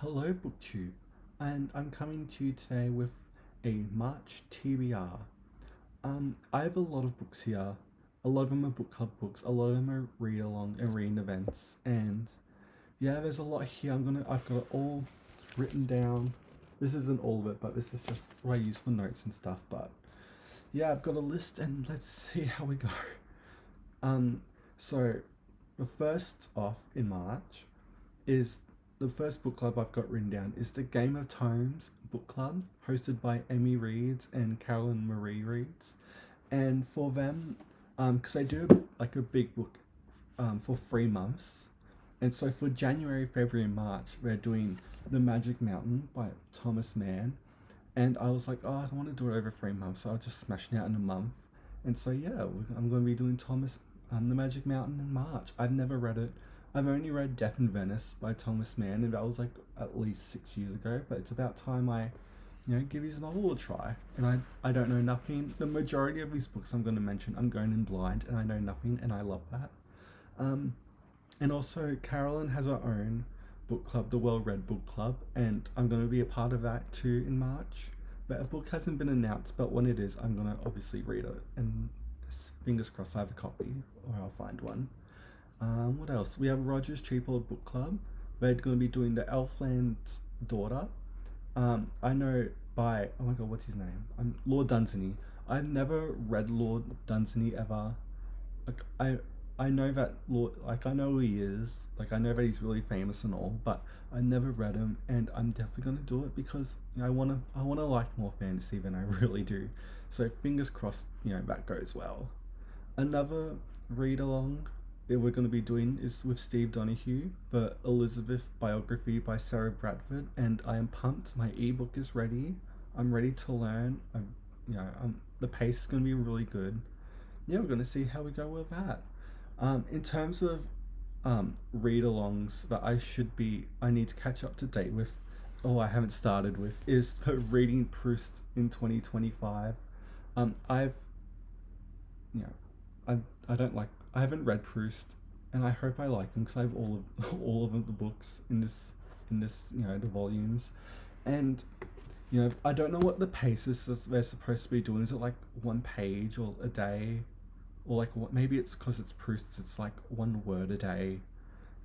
Hello, BookTube, and I'm coming to you today with a March TBR. I have a lot of books here. A lot of them are book club books. A lot of them are read along and reading events, and yeah, there's a lot here. I've got it all written down. This isn't all of it, but this is just what I use for notes and stuff. But yeah, I've got a list, and let's see how we go. Um, so the first off in March is the first book club I've got written down is the Game of Tomes book club, hosted by Emmy Reeds and Carolyn Marie Reeds. And for them, because I do like a big book for 3 months. And so for January, February, and March, we're doing The Magic Mountain by Thomas Mann. And I was like, oh, I don't want to do it over 3 months, so I'll just smash it out in a month. And so yeah, I'm going to be doing The Magic Mountain in March. I've never read it. I've only read Death in Venice by Thomas Mann, and that was like at least 6 years ago. But it's about time I, give his novel a try. And I don't know nothing. The majority of his books I'm going to mention, I'm going in blind, and I know nothing, and I love that. And also, Carolyn has her own book club, the Well Read Book Club, and I'm going to be a part of that too in March. But a book hasn't been announced, but when it is, I'm going to obviously read it, and fingers crossed I have a copy, or I'll find one. What else? We have Roger's Cheap Old Book Club. They're going to be doing the Elfland Daughter. I know by, oh my god, what's his name? Lord Dunsany. I've never read Lord Dunsany ever. Like, I know that Lord, like I know who he is, like I know that he's really famous and all, but I never read him, and I'm definitely gonna do it because I wanna like more fantasy than I really do. So fingers crossed, that goes well. Another read along that we're going to be doing is with Steve Donahue, the Elizabeth biography by Sarah Bradford, and I am pumped. My ebook is ready. I'm ready to learn. The pace is going to be really good. Yeah, we're going to see how we go with that. In terms of read-alongs that I need to catch up to date with, I haven't started with, is the Reading Proust in 2025. I've, you know, I don't like. I haven't read Proust, and I hope I like them because I have all of the books in this the volumes, and I don't know what the pace is that they're supposed to be doing. Is it like one page or a day, or like what? Maybe it's because it's Proust. It's like one word a day,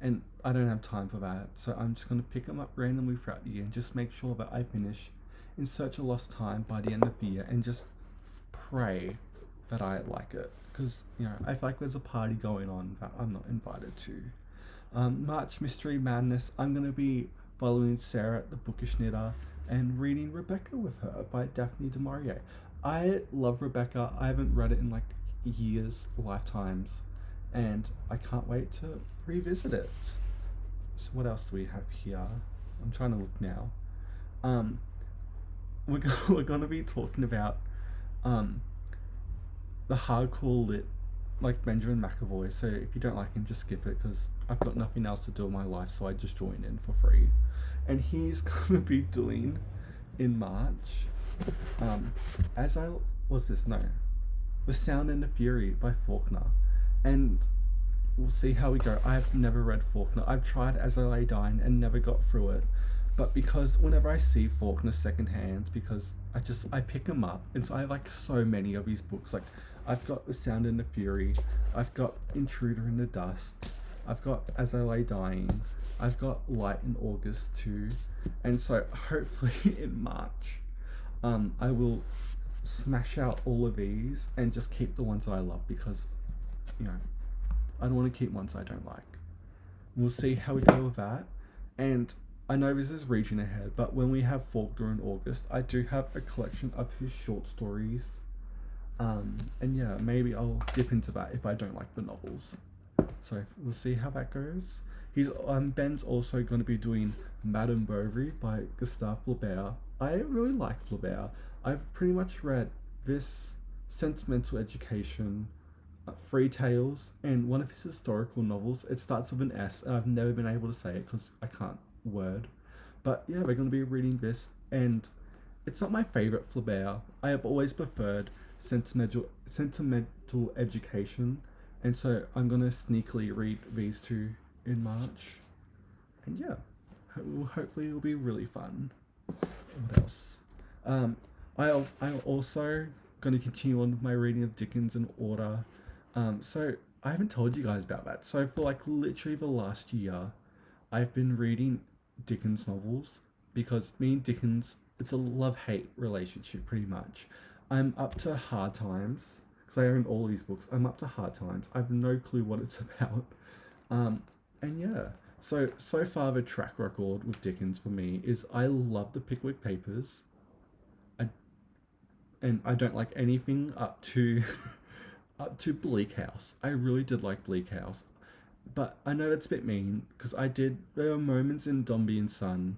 and I don't have time for that. So I'm just gonna pick them up randomly throughout the year and just make sure that I finish In Search of Lost Time by the end of the year, and just pray that I like it, because I feel like there's a party going on that I'm not invited to. March Mystery Madness, I'm going to be following Sarah, the bookish knitter, and reading Rebecca with her by Daphne du Maurier. I love Rebecca. I haven't read it in like years, lifetimes, and I can't wait to revisit it. So what else do we have here? I'm trying to look now. We're going to be talking about the hardcore lit, like Benjamin McAvoy. So if you don't like him, just skip it because I've got nothing else to do in my life, so I just join in for free. And he's gonna be doing in March, as I was this no, The Sound and the Fury by Faulkner, and we'll see how we go. I've never read Faulkner. I've tried As I Lay Dying and never got through it. But because whenever I see Faulkner secondhand, because I pick him up, and so I have like so many of his books. Like I've got The Sound and the Fury, I've got Intruder in the Dust, I've got As I Lay Dying, I've got Light in August too, and so hopefully in March, I will smash out all of these and just keep the ones that I love, because I don't want to keep ones I don't like. We'll see how we go with that, and I know this is reaching ahead, but when we have Faulkner in August, I do have a collection of his short stories. And yeah, maybe I'll dip into that if I don't like the novels. So we'll see how that goes. Ben's also going to be doing Madame Bovary by Gustave Flaubert. I really like Flaubert. I've pretty much read this, Sentimental Education, Free Tales, and one of his historical novels. It starts with an S, and I've never been able to say it because I can't word. But yeah, we're going to be reading this, and it's not my favorite Flaubert. I have always preferred Sentimental Education, and so I'm going to sneakily read these two in March. And yeah, hopefully it'll be really fun. What else? Um, I'm also going to continue on with my reading of Dickens in order. So I haven't told you guys about that. So for like literally the last year, I've been reading Dickens novels because me and Dickens, it's a love hate relationship pretty much. I'm up to Hard Times because I own all of these books. I'm up to Hard Times. I have no clue what it's about. Um, and yeah, so far the track record with Dickens for me is I love the Pickwick Papers. I and I don't like anything up to up to Bleak House. I really did like Bleak House, but I know that's a bit mean because I did. There were moments in Dombey and Son,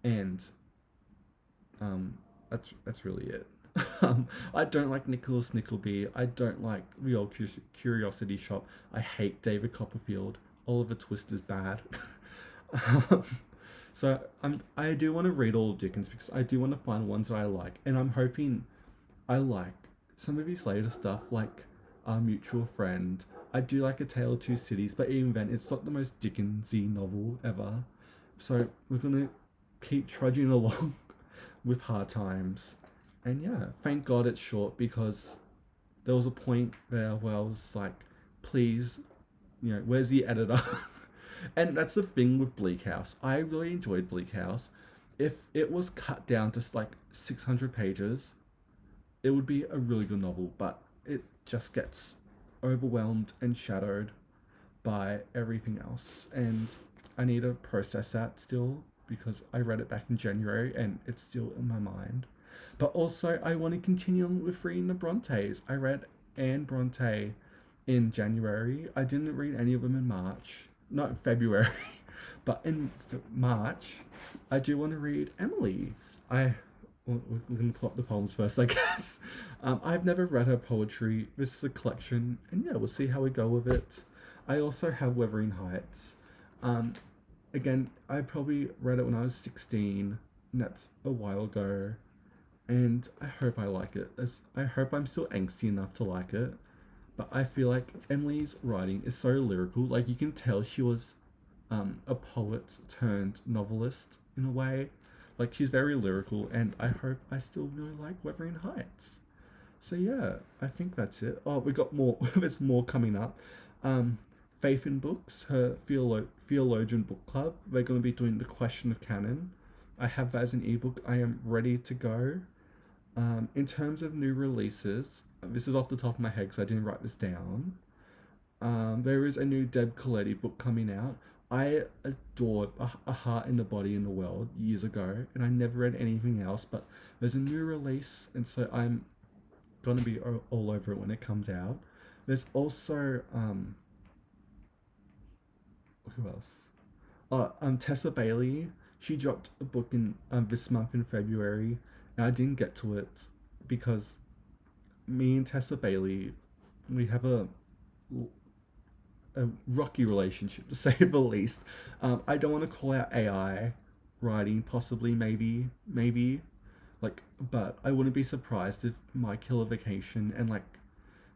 and um, that's really it. I don't like Nicholas Nickleby. I don't like the old Curiosity Shop. I hate David Copperfield. Oliver Twist is bad. um, so I do want to read all of Dickens because I do want to find ones that I like, and I'm hoping I like some of his later stuff, like Our Mutual Friend. I do like A Tale of Two Cities, but even then, it's not the most Dickensy novel ever. So we're gonna keep trudging along with Hard Times, and yeah, thank God it's short because there was a point there where I was like, please, where's the editor? And that's the thing with Bleak House. I really enjoyed Bleak House. If it was cut down to like 600 pages, it would be a really good novel, but it just gets overwhelmed and shadowed by everything else. And I need to process that still because I read it back in January and it's still in my mind. But also, I want to continue on with reading the Brontes. I read Anne Bronte in January. I didn't read any of them in March, not in February, but in March, I do want to read Emily. We're going to pull up the poems first, I guess. I've never read her poetry. This is a collection, and yeah, we'll see how we go with it. I also have Wuthering Heights. Um, Again, I probably read it when I was 16, and that's a while ago. And I hope I like it. I hope I'm still angsty enough to like it. But I feel like Emily's writing is so lyrical. Like, you can tell she was a poet turned novelist in a way. Like, she's very lyrical, and I hope I still really like Wuthering Heights. So yeah, I think that's it. Oh, we got more. There's more coming up. Um, Faith in Books, her theologian book club. They're going to be doing the Question of Canon. I have that as an ebook. I am ready to go. In terms of new releases, this is off the top of my head because I didn't write this down. There is a new Deb Coletti book coming out. I adored A Heart in the Body in the World years ago, and I never read anything else, but there's a new release, and so I'm gonna be all over it when it comes out. There's also who else? Tessa Bailey. She dropped a book in this month in February, and I didn't get to it because me and Tessa Bailey, we have a rocky relationship to say the least. I don't want to call out AI writing, possibly, maybe, like, but I wouldn't be surprised if My Killer Vacation and like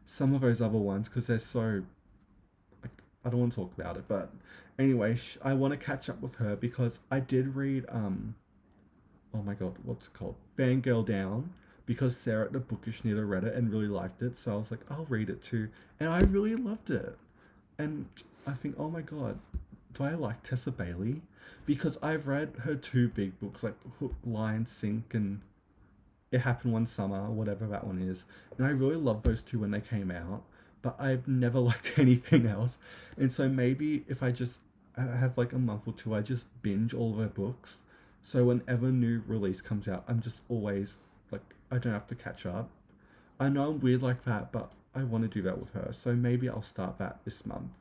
some of those other ones, because they're so like, I don't want to talk about it, but anyway, I want to catch up with her because I did read oh my god, what's it called? Fangirl Down, because Sarah at the Bookish Knitter read it and really liked it, so I was like, I'll read it too, and I really loved it. And I think, oh my god, do I like Tessa Bailey? Because I've read her two big books, like Hook, Line, Sink, and It Happened One Summer, whatever that one is. And I really loved those two when they came out, but I've never liked anything else. And so maybe if I just have like a month or two, I just binge all of her books. So whenever new release comes out, I'm just always like, I don't have to catch up. I know I'm weird like that, but I want to do that with her. So maybe I'll start that this month.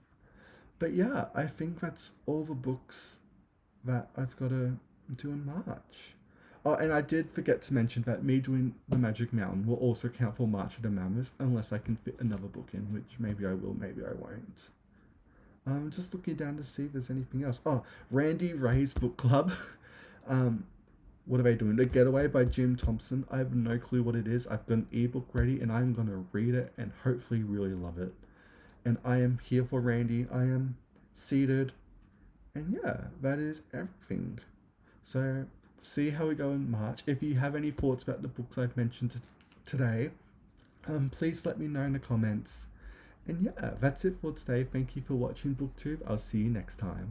But yeah, I think that's all the books that I've got to do in March. Oh, and I did forget to mention that me doing the Magic Mountain will also count for March of the Mammoth, unless I can fit another book in, which maybe I will, maybe I won't. I'm just looking down to see if there's anything else. Oh, Randy Ray's book club. um, what are they doing? The Getaway by Jim Thompson. I have no clue what it is. I've got an ebook ready and I'm going to read it and hopefully really love it. And I am here for Randy. I am seated. And yeah, that is everything. So see how we go in March. If you have any thoughts about the books I've mentioned today, please let me know in the comments. And yeah, that's it for today. Thank you for watching BookTube. I'll see you next time.